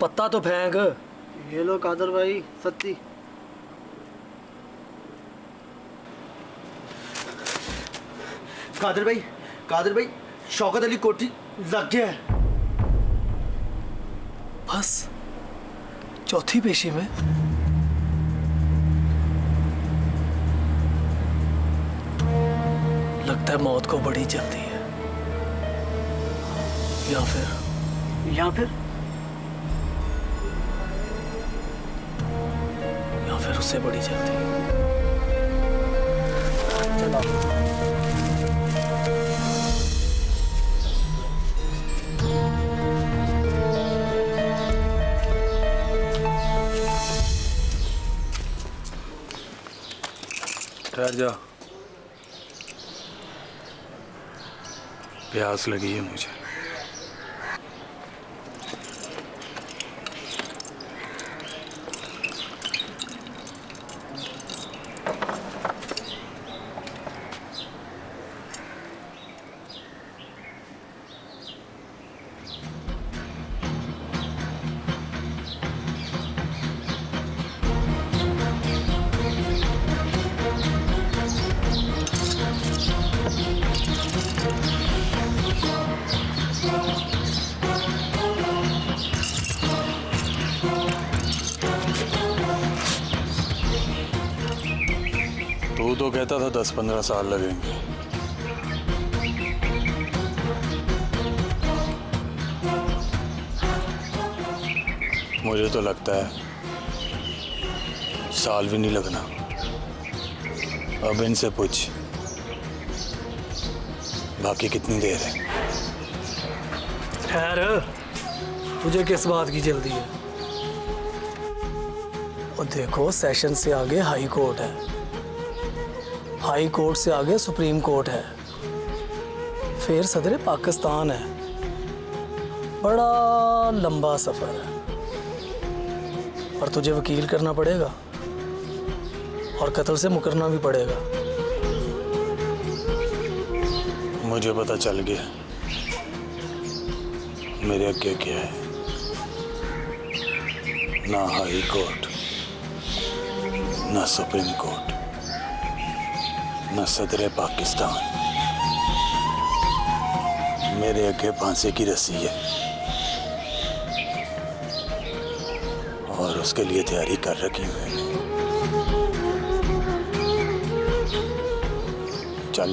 पत्ता तो फेंक। ये लो कादर भाई सत्ती। कादर भाई शौकत अली कोठी लग गया है। बस चौथी पेशी में लगता है मौत को बड़ी जल्दी है, या फिर उससे बड़ी जल्दी। चलो ठहर जाओ, प्यास लगी है मुझे। तू तो कहता था 10-15 साल लगेंगे। मुझे तो लगता है साल भी नहीं लगना। अब इनसे पूछ बाकी कितनी देर है। ठहर, तुझे किस बात की जल्दी है? और देखो, सेशन से आगे हाई कोर्ट है, हाई कोर्ट से आगे सुप्रीम कोर्ट है, फिर सदर पाकिस्तान है। बड़ा लंबा सफर है और तुझे वकील करना पड़ेगा और कत्ल से मुकरना भी पड़ेगा। मुझे पता चल गया मेरे आगे क्या है। ना हाई कोर्ट, ना सुप्रीम कोर्ट, ना सदर पाकिस्तान। मेरे आगे फांसी की रस्सी है और उसके लिए तैयारी कर रखी है मैंने। चल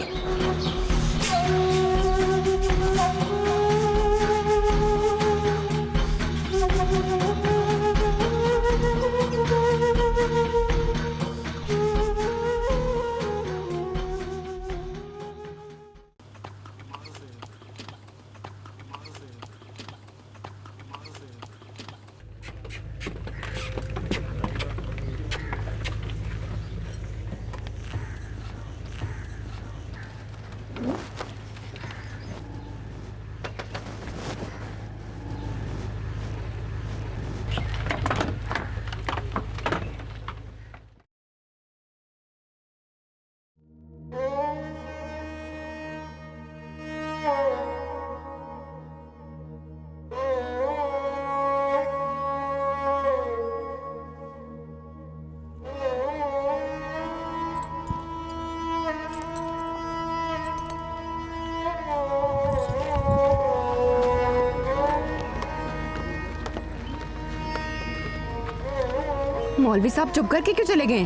मौलवी साहब चुप करके क्यों चले गए?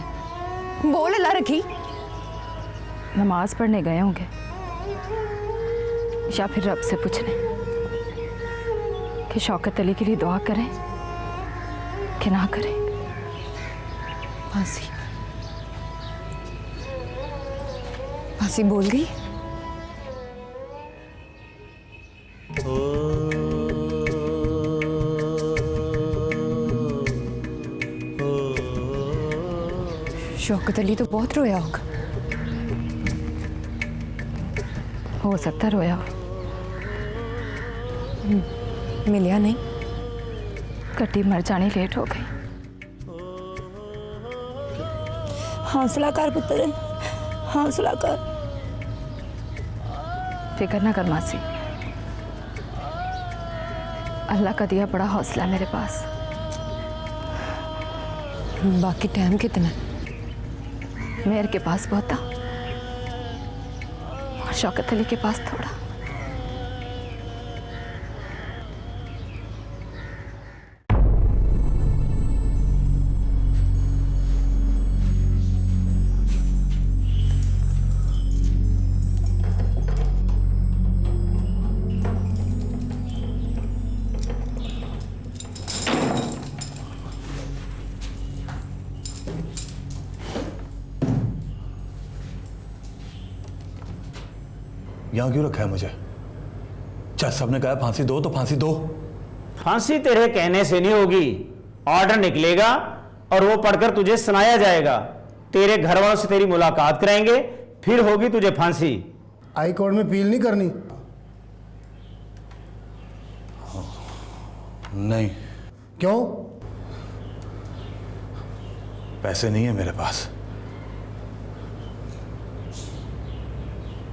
बोल अल्लाह रखी। नमाज पढ़ने गए होंगे या फिर रब से पूछने कि शौकत अली के लिए दुआ करें कि ना करें। फांसी बोल गई। शौकत अली तो बहुत रोया होगा। हो सकता रोया हो। मिलिया नहीं। कट्टी मर जानी लेट हो गई। हौसला कर पुत्र, हौसला कर। फिक्र ना कर मासी, अल्लाह का दिया बड़ा हौसला मेरे पास। बाकी टाइम कितना? मेयर के पास बहुत था और शौकत अली के पास थोड़ा। यहां क्यों रखा है मुझे? जज साहब ने कहा फांसी दो तो फांसी दो। फांसी तेरे कहने से नहीं होगी, ऑर्डर निकलेगा और वो पढ़कर तुझे सुनाया जाएगा। तेरे घर वालों से तेरी मुलाकात कराएंगे, फिर होगी तुझे फांसी। हाई कोर्ट में अपील नहीं करनी? नहीं। क्यों? पैसे नहीं है मेरे पास,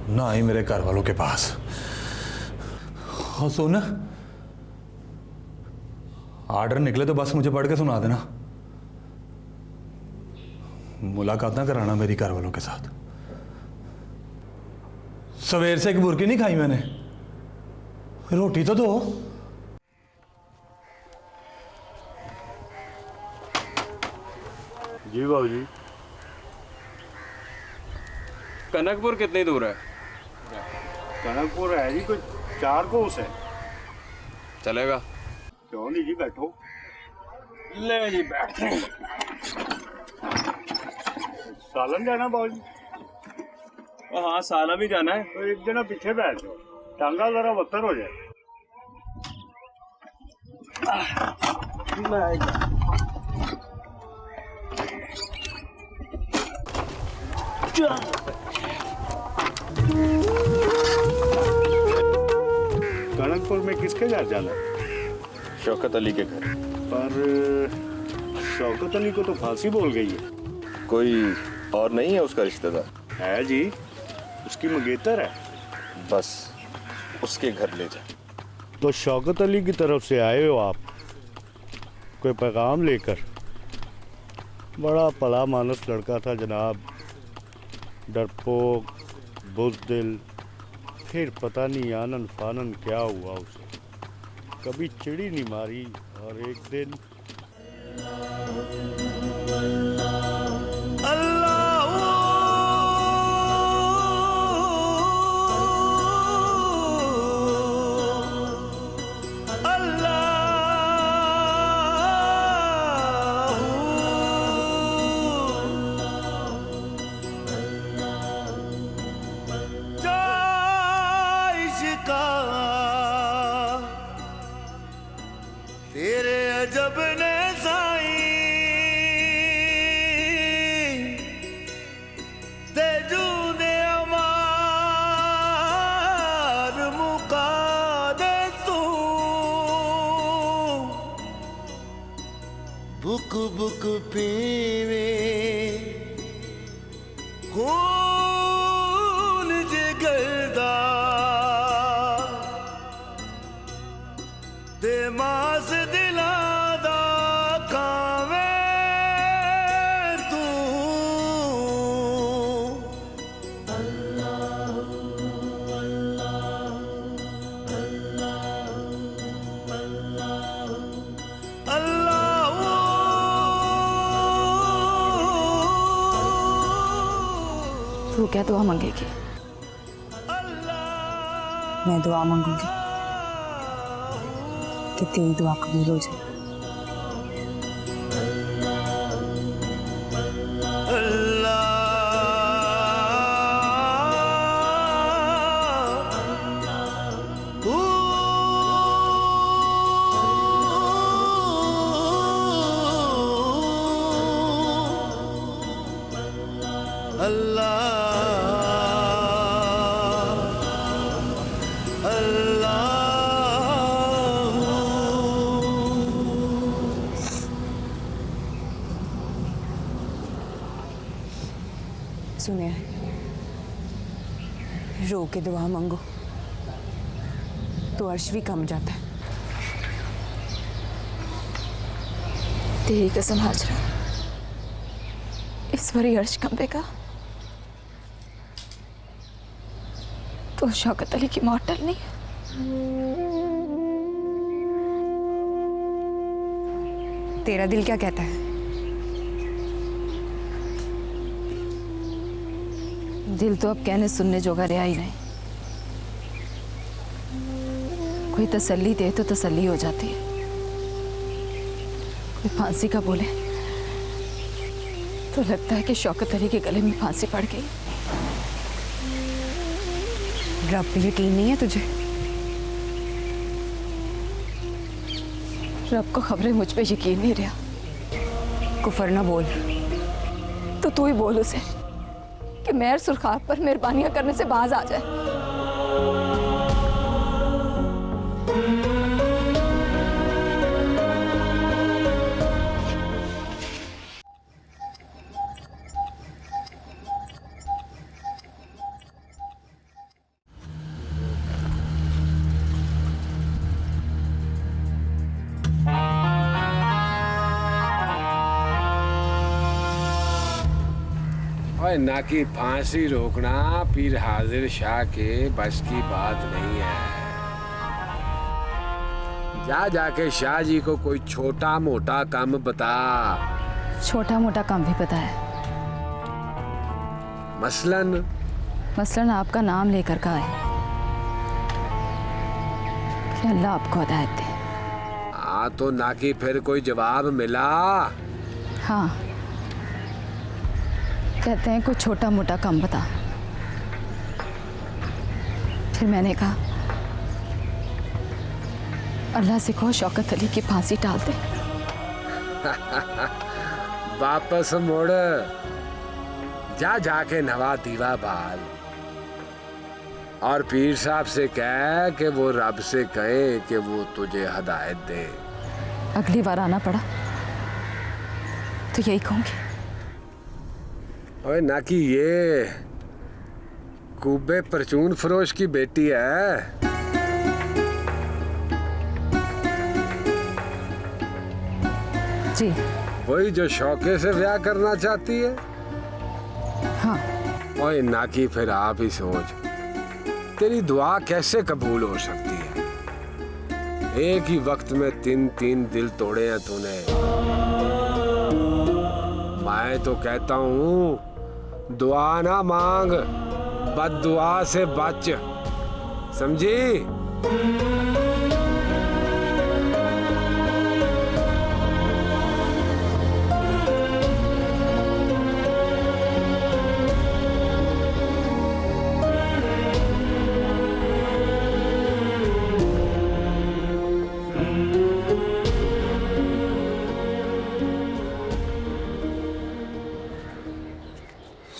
ना ही मेरे घर वालों के पास। और सुन, ऑर्डर निकले तो बस मुझे पढ़ के सुना देना, मुलाकात ना कराना मेरी घर वालों के साथ। सवेर से एक बुर्की नहीं खाई मैंने, रोटी तो दो। जी बाबू जी। कनकपुर कितनी दूर है? कनकपुर है जी कोई 4 कोस है। चलेगा? क्यों नहीं जी, बैठो। ले जी बैठते हैं। सालन जाना बाबू जी? हाँ साला भी जाना है। तो एक जना पीछे बैठ जाओ, टांगा जरा बत्तर हो जाए। कनकपुर में किसके घर जाना है? शौकत अली के घर। पर शौकत अली को तो फांसी बोल गई है। कोई और नहीं है उसका रिश्तेदार? है जी, उसकी मंगेतर है। बस उसके घर ले जा। तो शौकत अली की तरफ से आए हो आप, कोई पैगाम लेकर? बड़ा भला मानस लड़का था जनाब, डरपोक, बुज़दिल। फिर पता नहीं आनन फानन क्या हुआ उसे, कभी चिड़ी नहीं मारी। और एक दिन तेरे अजब ने साई ते जूने अमार मुका दे तू बुक बुक पीवे खून जिगरदा ते मास दिलादा कावे तू तू क्या दुआ मांगेगी? मैं दुआ मांगूंगी कि तेरी दुआ कबूल हो जाए। सुनिए, रो के दुआ मांगो तो अर्श भी कम जाता है। तेरी कसम हाजरा, ईश्वरी अर्श कंबे का तो शौकत अली की मौत टलनी है। तेरा दिल क्या कहता है? दिल तो अब कहने सुनने जोगा रहा ही नहीं। कोई तसल्ली दे तो तसल्ली हो जाती है, कोई फांसी का बोले तो लगता है कि शौकत अली के गले में फांसी पड़ गई। रब पे यकीन नहीं है तुझे? रब को खबरें मुझ पे यकीन नहीं रहा। कुफर ना बोल। तो तू ही बोल उसे कि मेहर सुरखार पर मेहरबानियां करने से बाज आ जाए। ना कि फांसी रोकना पीर हाजिर शाह के बस की बात नहीं है। जा जाके शाह जी को कोई छोटा मोटा काम बता। छोटा मोटा काम भी पता है। मसलन आपका नाम लेकर का है कि अल्लाह आपको हिदायत दे। हाँ तो ना कि फिर कोई जवाब मिला? हाँ, कहते हैं कुछ छोटा मोटा काम बता। फिर मैंने कहा अल्लाह से कहो शौकत अली की फांसी टाल दे। वापस मुड़ जा, जाके नवा दीवा बाल और पीर साहब से कह कि वो रब से कहे कि वो तुझे हिदायत दे। अगली बार आना पड़ा तो यही कहूंगी। ओए ना कि ये कुब्बे परचून फरोश की बेटी है। जी। वही जो शौके से ब्याह करना चाहती है। हाँ। ओए ना कि फिर आप ही सोच, तेरी दुआ कैसे कबूल हो सकती है? एक ही वक्त में 3-3 दिल तोड़े हैं तूने। मैं तो कहता हूँ दुआ ना मांग, बद्दुआ से बच, समझी?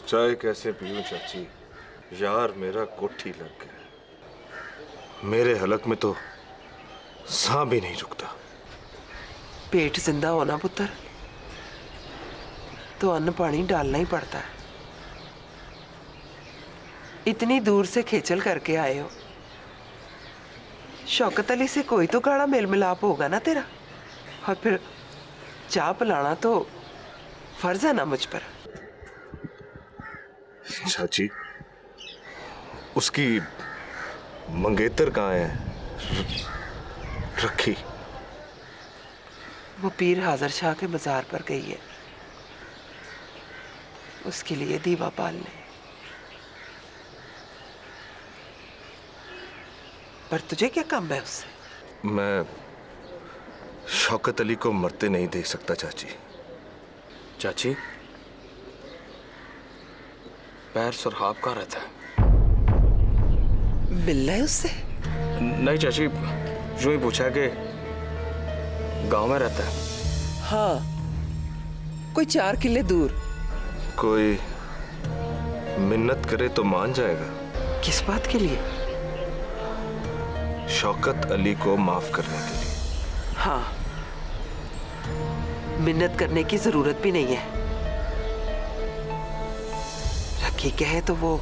चाय कैसे पीऊं चाची? यार मेरा कोठी लग गया। मेरे हलक में तो सांप भी नहीं रुकता। पेट जिंदा होना पुत्र तो अन्न पानी डालना ही पड़ता है। इतनी दूर से खेचल करके आए हो, शौकत अली से कोई तो गाढ़ा मेल मिलाप होगा ना तेरा, और फिर चाय पिलाना तो फर्ज है ना मुझ पर। चाची उसकी मंगेतर कहाँ है? रखी वो पीर हाजिर शाह के मजार पर गई है, उसके लिए दीवा पालने। पर तुझे क्या काम है उससे? मैं शौकत अली को मरते नहीं देख सकता चाची। चाची पैर सुरहाब कहाँ रहता है? मिलना है उससे? नहीं चाची, जो ही पूछा कि गांव में रहता है। हाँ, कोई 4 किले दूर। कोई मिन्नत करे तो मान जाएगा। किस बात के लिए? शौकत अली को माफ करने के लिए। हाँ, मिन्नत करने की जरूरत भी नहीं है। रखी कहे तो वो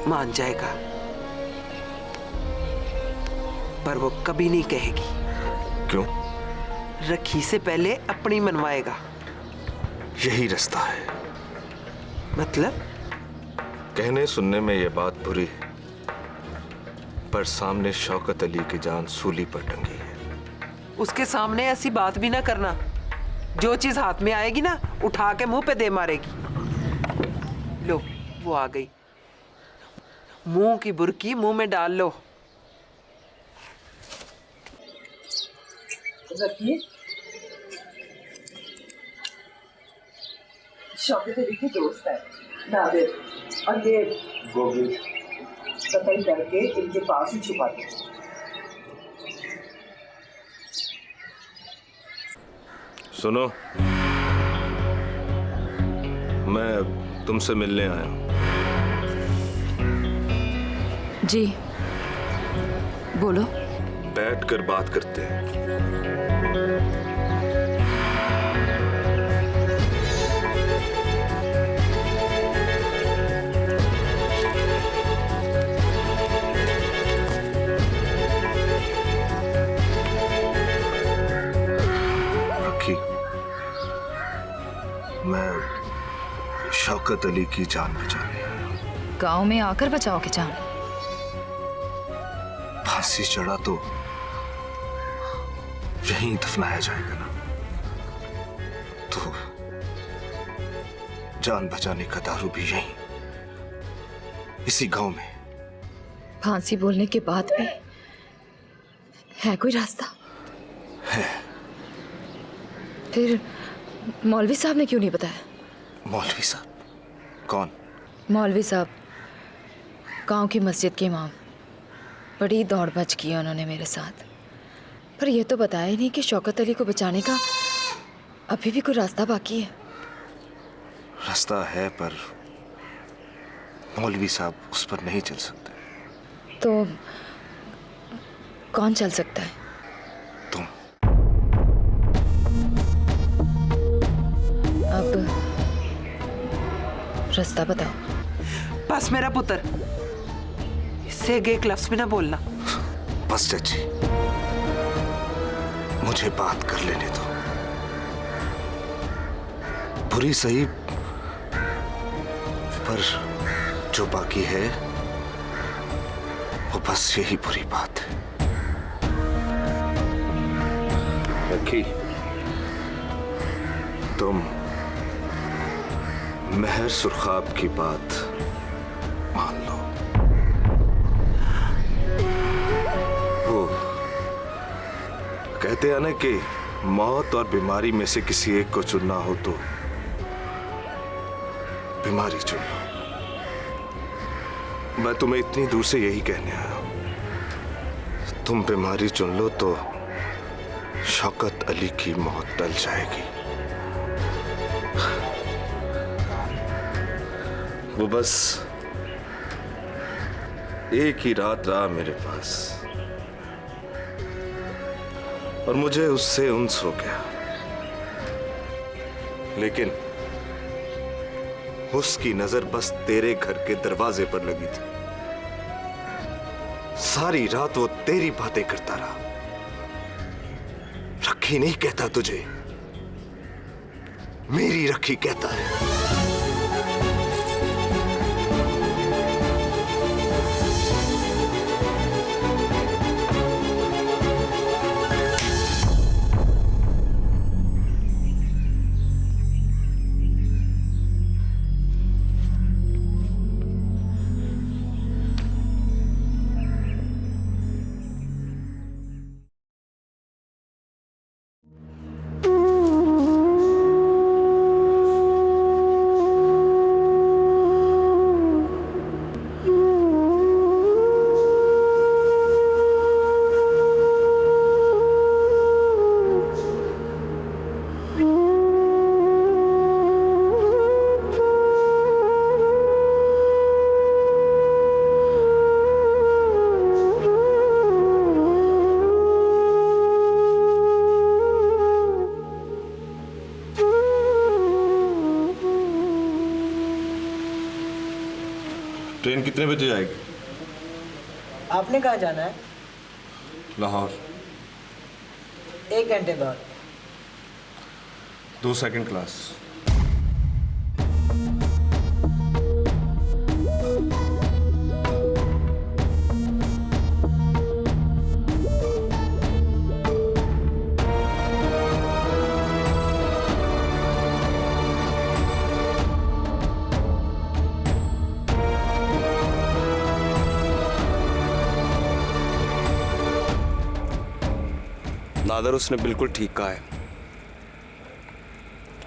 मान जाएगा, पर वो कभी नहीं कहेगी। क्यों? रखी से पहले अपनी मनवाएगा। यही रास्ता है। मतलब? कहने सुनने में ये बात बुरी है, पर सामने शौकत अली की जान सूली पर टंगी है। उसके सामने ऐसी बात भी ना करना। जो चीज हाथ में आएगी ना, उठा के मुंह पे दे मारेगी। लो, वो आ गई। मुंह की बुरकी मुंह में डाल लो। रखिए। शौकत अली की दोस्त है नादिर, और ये गोभी कतई करके इनके पास ही छुपा दे। सुनो, मैं तुमसे मिलने आया हूं। जी बोलो। बैठकर बात करते हैं। रखी, मैं शौकत अली की जान बचाने आया हूं। गांव में आकर बचाओगे जान? फांसी चढ़ा तो यहीं दफनाया जाएगा ना, तो जान बचाने का दारू भी यहीं, इसी गांव में। फांसी बोलने के बाद भी है कोई रास्ता? है। फिर मौलवी साहब ने क्यों नहीं बताया? मौलवी साहब? कौन? मौलवी साहब, गांव की मस्जिद के इमाम। बड़ी दौड़ भज की है उन्होंने मेरे साथ, पर यह तो बताया ही नहीं कि शौकत अली को बचाने का अभी भी कोई रास्ता बाकी है। रास्ता है, पर मौलवी साहब उस पर नहीं चल सकते। तो कौन चल सकता है? तुम। अब रास्ता बताओ। बस मेरा पुत्र, इससे एक लफ्ज भी ना बोलना। बस चाची, मुझे बात कर लेने दो। बुरी सही, पर जो बाकी है वो बस यही बुरी बात है। रखी, तुम महर सुरखाब की बात मान लो। वो कहते हैं ना कि मौत और बीमारी में से किसी एक को चुनना हो तो बीमारी चुन लो। मैं तुम्हें इतनी दूर से यही कहने आया हूं। तुम बीमारी चुन लो तो शौकत अली की मौत टल जाएगी। वो बस एक ही रात रहा मेरे पास, और मुझे उससे उन्स हो गया। लेकिन उसकी नजर बस तेरे घर के दरवाजे पर लगी थी। सारी रात वो तेरी बातें करता रहा। रखी नहीं कहता तुझे, मेरी रखी कहता है। ट्रेन कितने बजे आएगी? आपने कहाँ जाना है? लाहौर। 1 घंटे बाद। 2 सेकंड क्लास। फादर, उसने बिल्कुल ठीक कहा है।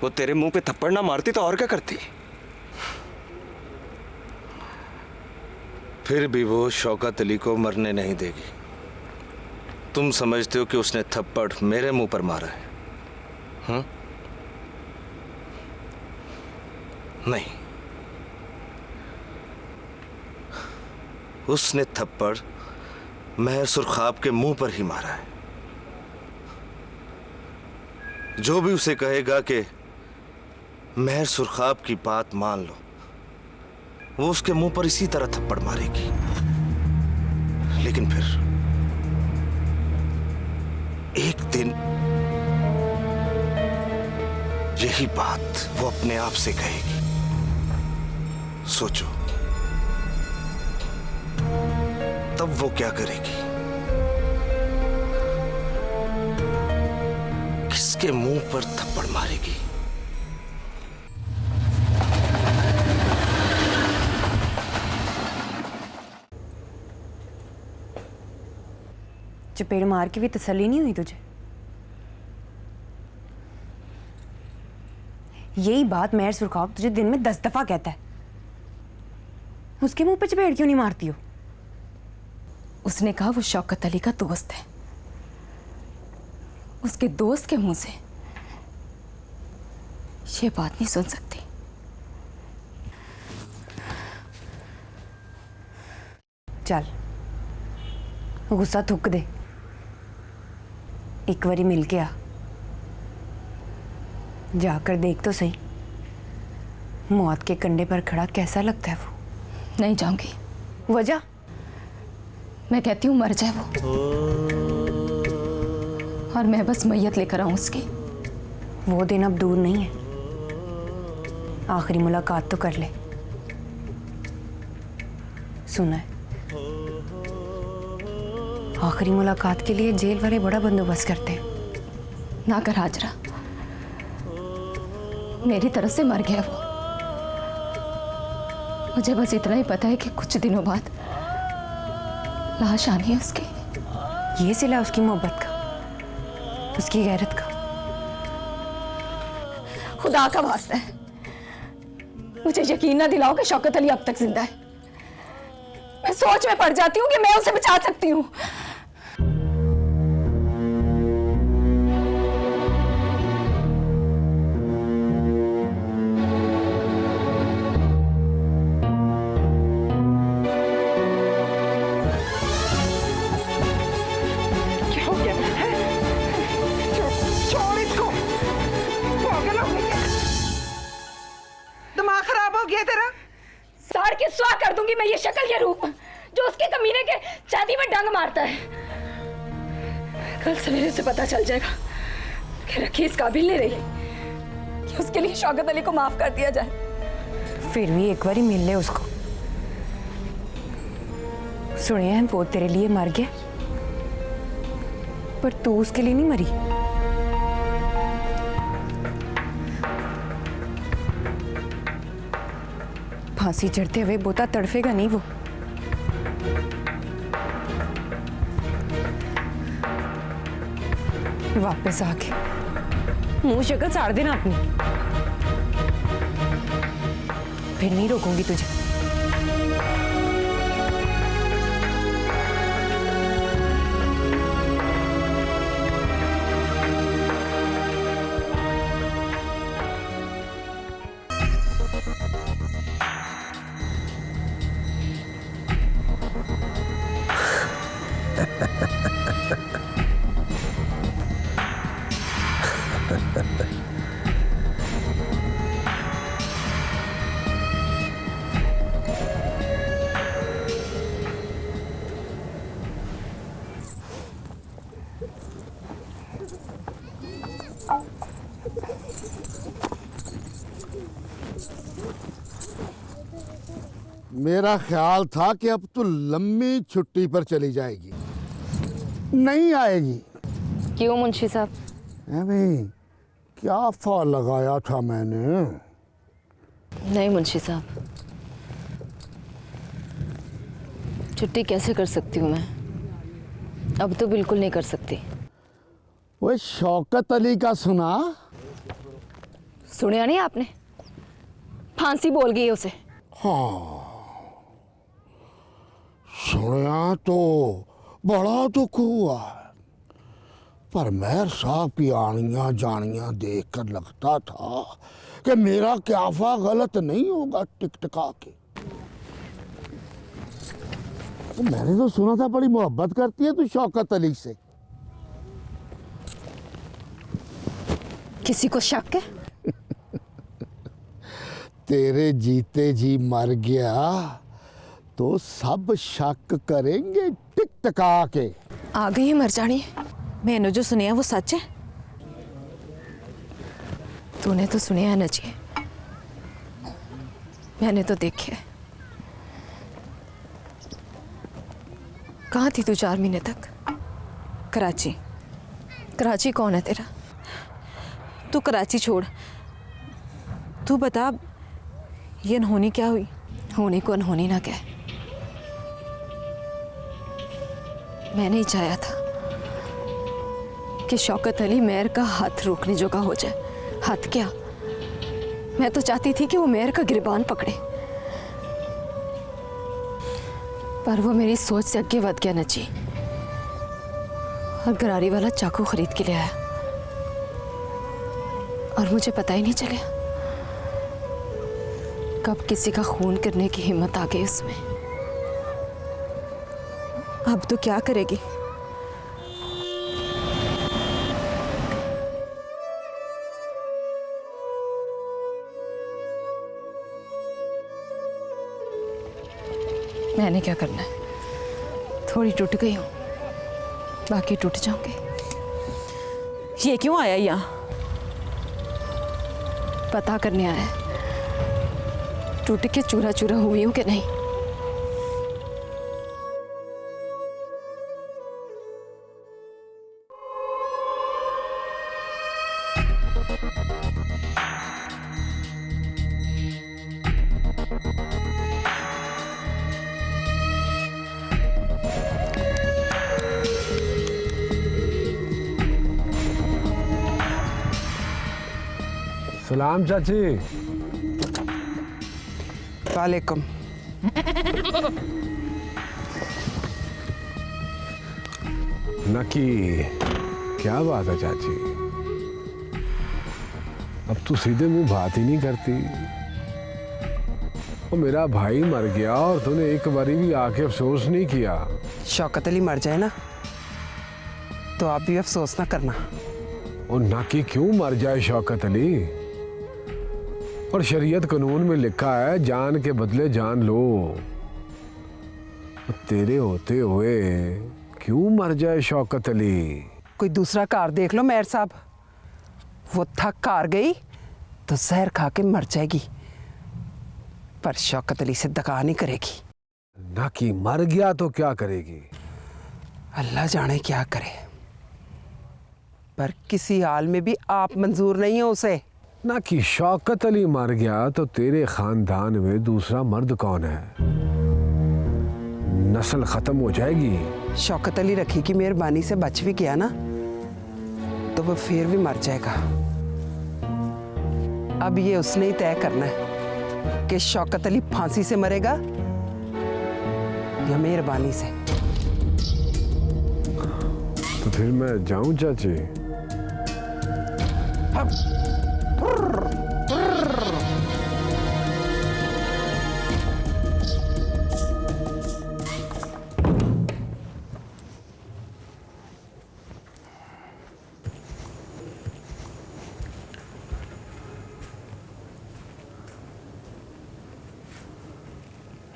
वो तेरे मुंह पे थप्पड़ ना मारती तो और क्या करती? फिर भी वो शौकत अली को मरने नहीं देगी। तुम समझते हो कि उसने थप्पड़ मेरे मुंह पर मारा है? नहीं, उसने थप्पड़ महर सुरखाब के मुंह पर ही मारा है। जो भी उसे कहेगा कि महर सुरखाब की बात मान लो, वो उसके मुंह पर इसी तरह थप्पड़ मारेगी। लेकिन फिर एक दिन यही बात वो अपने आप से कहेगी। सोचो, तब वो क्या करेगी? किसके मुंह पर थप्पड़ मारेगी? चपेड़ मार के भी तसल्ली नहीं हुई तुझे? यही बात महर सुरखाब तुझे दिन में 10 दफा कहता है। उसके मुंह पे चपेड़ क्यों नहीं मारती हो? उसने कहा वो शौकत अली का दोस्त है। उसके दोस्त के मुंह से ये बात नहीं सुन सकती। चल गुस्सा थूक दे, एक बारी मिल के आ, जाकर देख तो सही मौत के कंधे पर खड़ा कैसा लगता है वो। नहीं जाऊंगी। वजह? मैं कहती हूँ मर जाए वो, और मैं बस मैयत लेकर आऊं उसकी। वो दिन अब दूर नहीं है, आखिरी मुलाकात तो कर ले। सुना है, आखिरी मुलाकात के लिए जेल वाले बड़ा बंदोबस्त करते हैं। ना कर हाजरा, मेरी तरफ से मर गया वो। मुझे बस इतना ही पता है कि कुछ दिनों बाद लाश आनी है उसकी। ये सिला उसकी मोहब्बत का, उसकी गैरत का। खुदा का वास्ता है, मुझे यकीन ना दिलाओ कि शौकत अली अब तक जिंदा है। मैं सोच में पड़ जाती हूँ कि मैं उसे बचा सकती हूँ। स्वाह कर दूंगी मैं ये शक्ल ये रूप जो उसके कमीने के छाती में डंग मारता है। कल सवेरे से पता चल जाएगा कि रखी इस काबिल नहीं रही कि उसके लिए शौकत अली को माफ कर दिया जाए। फिर भी एक बार ही मिल ले उसको। सुनिए हैं वो तेरे लिए मर गया, पर तू उसके लिए नहीं मरी। फांसी चढ़ते हुए बोता तड़फेगा नहीं वो। वापस आके मुंह शक्ल साड़ देना अपनी, फिर नहीं रोकूंगी तुझे। मेरा ख्याल था कि अब तू लंबी छुट्टी पर चली जाएगी, नहीं आएगी। क्यों मुंशी साहब? भाई क्या फॉल लगाया था मैंने। नहीं मुंशी साहब, छुट्टी कैसे कर सकती हूँ मैं? अब तो बिल्कुल नहीं कर सकती। वो शौकत अली का सुना? सुनिया नहीं आपने? फांसी बोल गई उसे। हाँ सुनिया तो बड़ा दुख हुआ, पर मेहर साहब की आनियां जानियां देखकर लगता था कि मेरा क्याफा गलत नहीं होगा टिकटका के। तो मैंने तो सुना था बड़ी मोहब्बत करती है तू शौकत अली से। किसी को शक है? तेरे जीते जी मर गया तो सब शक करेंगे टिकटका के। आ गई है मर जानी। मैंने जो सुनिया वो सच है? तूने तो सुनिया है नजी, मैंने तो देखी है। कहाँ थी तू 4 महीने तक? कराची। कराची कौन है तेरा? तू कराची छोड़, तू बता ये अनहोनी क्या हुई? होनी को अनहोनी ना कह। मैंने ही चाहा था कि शौकत अली मेहर का हाथ रोकने जोगा हो जाए। हाथ क्या, मैं तो चाहती थी कि वो मेहर का गिरबान पकड़े, पर वो मेरी सोच से आगे बढ़ गया नजी और गरारी वाला चाकू खरीद के ले आया और मुझे पता ही नहीं चला कब किसी का खून करने की हिम्मत आ गई उसमें। अब तो क्या करेगी? मैंने क्या करना है? थोड़ी टूट गई हूं, बाकी टूट जाऊंगी। ये क्यों आया यहाँ? पता करने आया टूट के चूरा चूरा हुई हूं कि नहीं। सलाम चाची। वालेकुम। नकी क्या बात है चाची, अब तू सीधे मुंह बात ही नहीं करती। वो मेरा भाई मर गया और तूने एक बारी भी आके अफसोस नहीं किया। शौकत अली मर जाए ना तो आप भी अफसोस ना करना। और नाकी क्यों मर जाए शौकत अली? और शरीयत कानून में लिखा है जान के बदले जान लो। तेरे होते हुए क्यों मर जाए शौकत अली? कोई दूसरा कार देख लो मेहर साहब, वो थक कार गई तो जहर खा के मर जाएगी, पर शौकत अली से दगा नहीं करेगी। ना कि मर गया तो क्या करेगी? अल्लाह जाने क्या करे, पर किसी हाल में भी आप मंजूर नहीं हो उसे। ना कि शौकत अली मर गया तो तेरे खानदान में दूसरा मर्द कौन है? नस्ल खत्म हो जाएगी। शौकत अली रखी की मेहरबानी से बच भी गया ना तो वो फिर भी मर जाएगा। अब ये उसने ही तय करना है कि शौकत अली फांसी से मरेगा या मेहरबानी से। तो फिर मैं जाऊं चाची?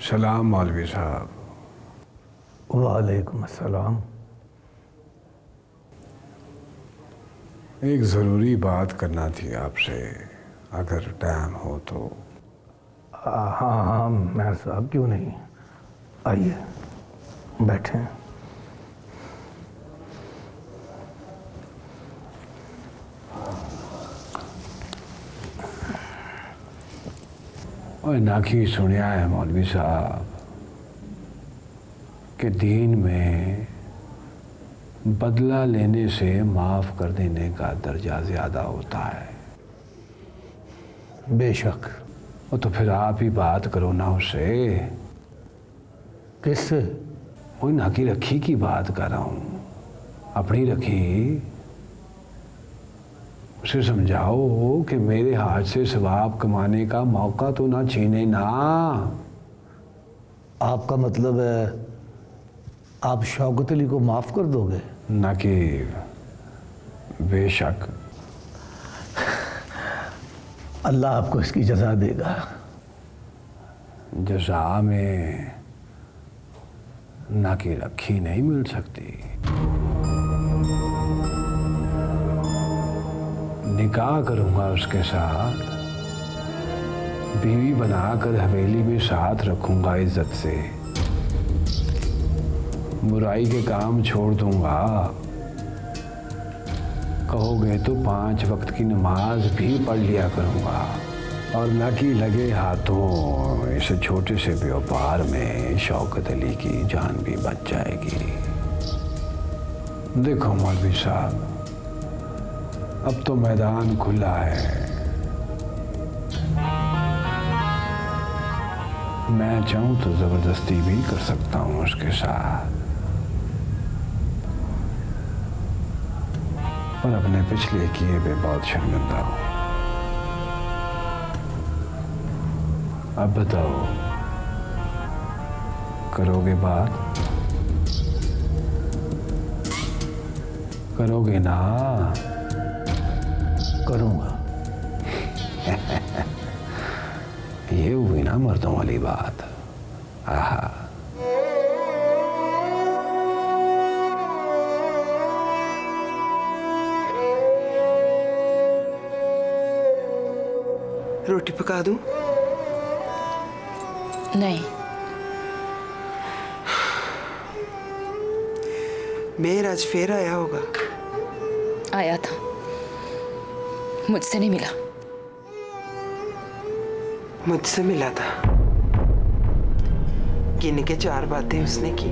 सलाम मौलवी साहब। वालेकुम अस्सलाम। एक ज़रूरी बात करना थी आपसे, अगर टाइम हो तो। हाँ हाँ मेहर साहब, क्यों नहीं, आइए बैठें। और नाखी सुनिया है मौलवी साहब कि दीन में बदला लेने से माफ कर देने का दर्जा ज्यादा होता है। बेशक। वो तो फिर आप ही बात करो ना उससे। किससे? वही नाकी रखी की बात कर रहा हूँ, अपनी रखी। उसे समझाओ कि मेरे हाथ से सवाब कमाने का मौका तो ना छीने ना। आपका मतलब है आप शौकत अली को माफ कर दोगे? ना कि बेशक। अल्लाह आपको इसकी जजा देगा। जजा में ना कि रखी नहीं मिल सकती। निकाह करूंगा उसके साथ, बीवी बनाकर हवेली में साथ रखूंगा इज्जत से। बुराई के काम छोड़ दूंगा। कहोगे तो 5 वक्त की नमाज भी पढ़ लिया करूंगा। और न कि लगे हाथों इस छोटे से व्यापार में शौकत अली की जान भी बच जाएगी। देखो मौलवी साहब, अब तो मैदान खुला है। मैं चाहूं तो जबरदस्ती भी कर सकता हूं उसके साथ, पर अपने पिछले किए पे बहुत शर्मिंदा हूं। अब बताओ, करोगे बात? करोगे ना? करूंगा। ये हुई ना मर्दों वाली बात। आहा। रोटी पका दूं? नहीं। मेर आज फिर आया होगा। आया था, मुझसे नहीं मिला। मुझसे मिला था। गिन के 4 बातें उसने की,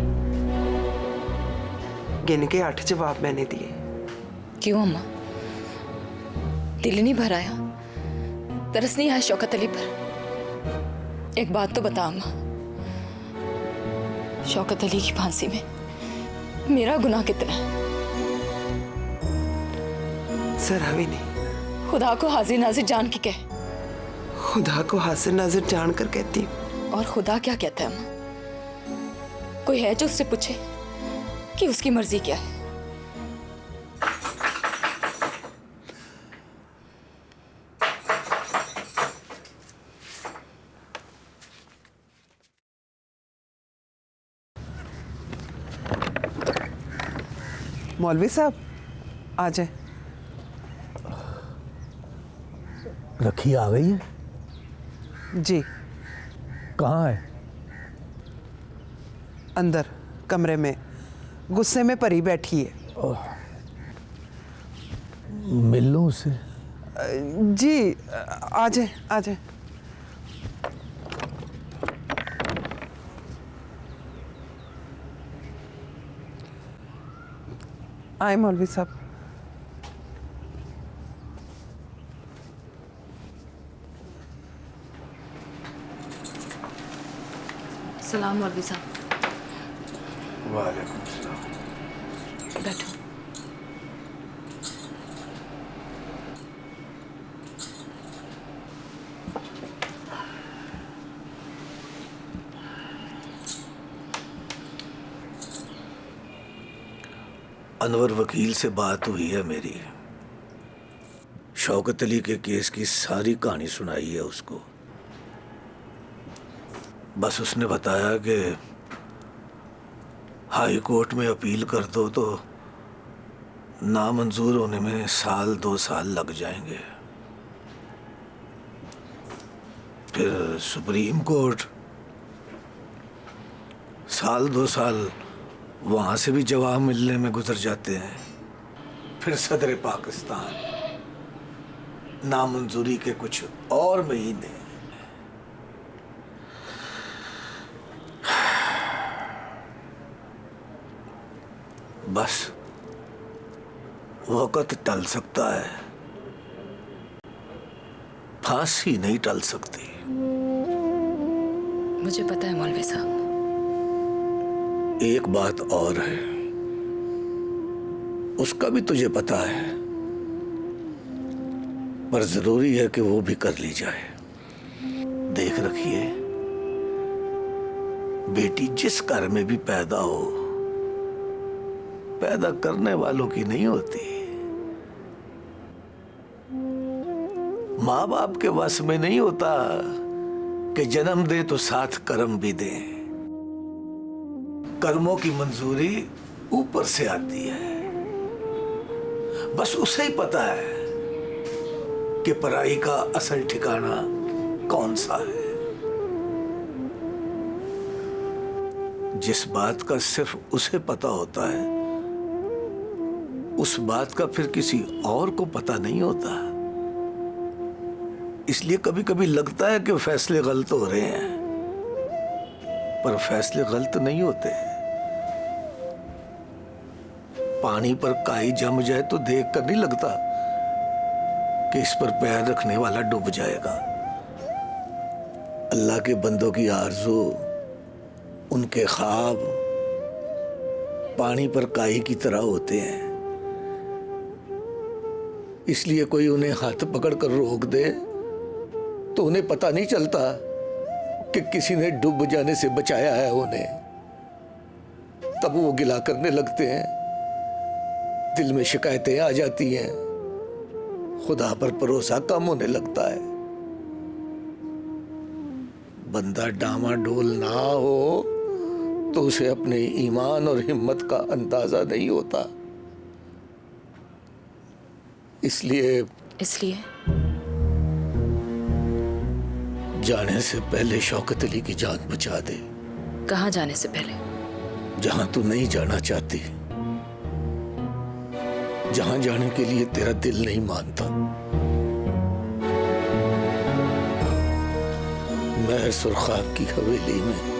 गिन के 8 जवाब मैंने दिए। क्यों अम्मा, दिल नहीं भर आया? तरस नहीं आया शौकत अली पर? एक बात तो बता अम्मा, शौकत अली की फांसी में मेरा गुनाह कितना है? जरा भी नहीं। खुदा को हाजिर नाजिर जान के कह। खुदा को हाजिर नाजिर जानकर कहती हूँ। और खुदा क्या कहता है अम्मा? कोई है जो उससे पूछे कि उसकी मर्जी क्या है? मौलवी साहब आ जाए। रखी आ गई है? जी। कहाँ है? अंदर कमरे में गुस्से में परी बैठी है। मिल लूं उससे? जी आ जाए, आ जाए। आए मौलवी साहब। सलाम मौलवी साहब। वालेकुम सलाम। बैठो। अनवर वकील से बात हुई है मेरी। शौकत अली के केस की सारी कहानी सुनाई है उसको। बस उसने बताया कि हाई कोर्ट में अपील कर दो तो नामंजूर होने में 1-2 साल लग जाएंगे। फिर सुप्रीम कोर्ट, 1-2 साल वहां से भी जवाब मिलने में गुजर जाते हैं। फिर सदर पाकिस्तान, नामंजूरी के कुछ और महीने। बस वक्त टल सकता है, फांसी नहीं टल सकती। मुझे पता है मौलवी साहब। एक बात और है, उसका भी तुझे पता है, पर जरूरी है कि वो भी कर ली जाए। देख रखिए, बेटी जिस घर में भी पैदा हो, पैदा करने वालों की नहीं होती। माँ बाप के वश में नहीं होता कि जन्म दे तो साथ कर्म भी दे। कर्मों की मंजूरी ऊपर से आती है, बस उसे ही पता है कि पराई का असल ठिकाना कौन सा है। जिस बात का सिर्फ उसे पता होता है, उस बात का फिर किसी और को पता नहीं होता। इसलिए कभी कभी लगता है कि फैसले गलत हो रहे हैं, पर फैसले गलत नहीं होते। पानी पर काई जम जाए तो देख कर नहीं लगता कि इस पर पैर रखने वाला डूब जाएगा। अल्लाह के बंदों की आरज़ू, उनके ख्वाब पानी पर काई की तरह होते हैं। इसलिए कोई उन्हें हाथ पकड़कर रोक दे तो उन्हें पता नहीं चलता कि किसी ने डूब जाने से बचाया है उन्हें। तब वो गिला करने लगते हैं, दिल में शिकायतें आ जाती हैं, खुदा पर भरोसा कम होने लगता है। बंदा डामाडोल ना हो तो उसे अपने ईमान और हिम्मत का अंदाजा नहीं होता। इसलिए जाने से पहले शौकत अली की जान बचा दे। कहाँ जाने से पहले? जहां तू नहीं जाना चाहती, जहां जाने के लिए तेरा दिल नहीं मानता। महर सुरखाब की हवेली में